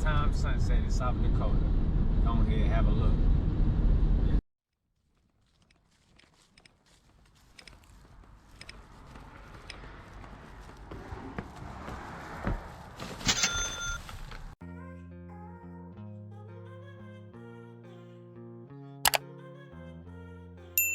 nighttime sunset in South Dakota. Go ahead, have a look.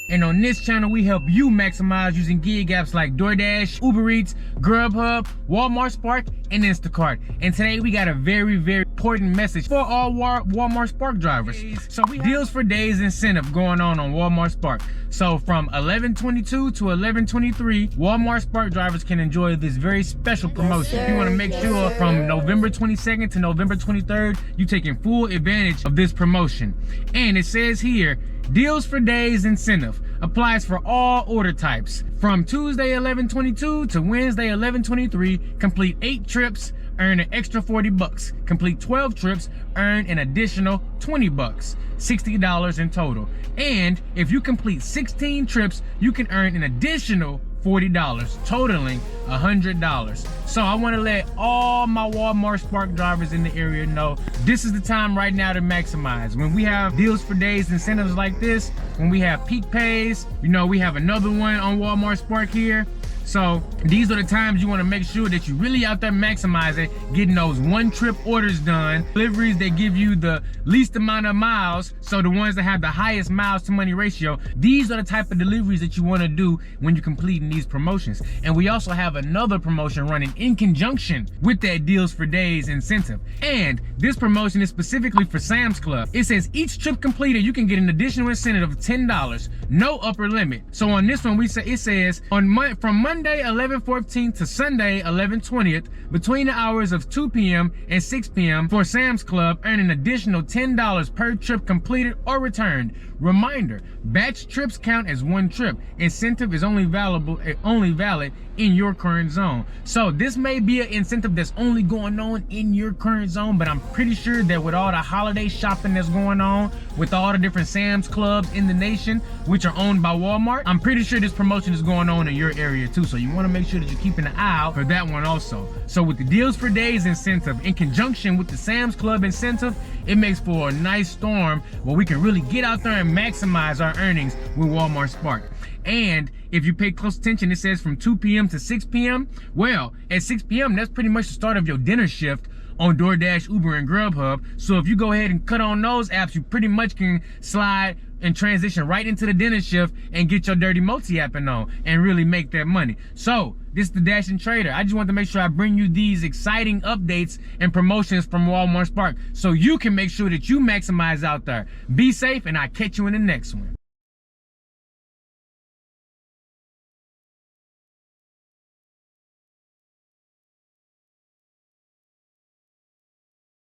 And on this channel, we help you maximize using gig apps like Doordash, Uber Eats, Grubhub, Walmart Spark, and Instacart. And today we got a very important message for all Walmart Spark drivers. So we have deals for days incentive going on Walmart Spark. So from 11/22 to 11/23, Walmart Spark drivers can enjoy this very special promotion. You want to make sure from November 22nd to November 23rd, you're taking full advantage of this promotion. And it says here, deals for days incentive applies for all order types. From Tuesday 11/22 to Wednesday 11/23, complete 8 trips, earn an extra $40. Complete 12 trips, earn an additional $20, $60 in total. And if you complete 16 trips, you can earn an additional $40, totaling $100. So I want to let all my Walmart Spark drivers in the area know this is the time right now to maximize. When we have deals for days incentives like this, when we have peak pays, you know, we have another one on Walmart Spark here. So these are the times you want to make sure that you really out there maximizing, getting those one trip orders done, deliveries that give you the least amount of miles, so the ones that have the highest miles to money ratio. These are the type of deliveries that you want to do when you're completing these promotions. And we also have another promotion running in conjunction with that deals for days incentive. And this promotion is specifically for Sam's Club. It says each trip completed, you can get an additional incentive of $10, no upper limit. So on this one, it says from Monday 11/14 to Sunday 11/20th, between the hours of 2 p.m. and 6 p.m. for Sam's Club, earn an additional $10 per trip completed or returned. Reminder, batch trips count as one trip. Incentive is only valid in your current zone. So this may be an incentive that's only going on in your current zone, but I'm pretty sure that with all the holiday shopping that's going on, with all the different Sam's Clubs in the nation, which are owned by Walmart, I'm pretty sure this promotion is going on in your area too. So you want to make sure that you're keeping an eye out for that one also. So with the deals for days incentive in conjunction with the Sam's Club incentive, it makes for a nice storm where we can really get out there and maximize our earnings with Walmart Spark. And if you pay close attention, it says from 2 p.m. to 6 p.m. Well, at 6 p.m., that's pretty much the start of your dinner shift on DoorDash, Uber, and Grubhub. So if you go ahead and cut on those apps, you pretty much can slide and transition right into the dinner shift and get your dirty multi apping on and really make that money. So this is the Dashing Trader. I just want to make sure I bring you these exciting updates and promotions from Walmart Spark so you can make sure that you maximize out there. Be safe, and I'll catch you in the next one.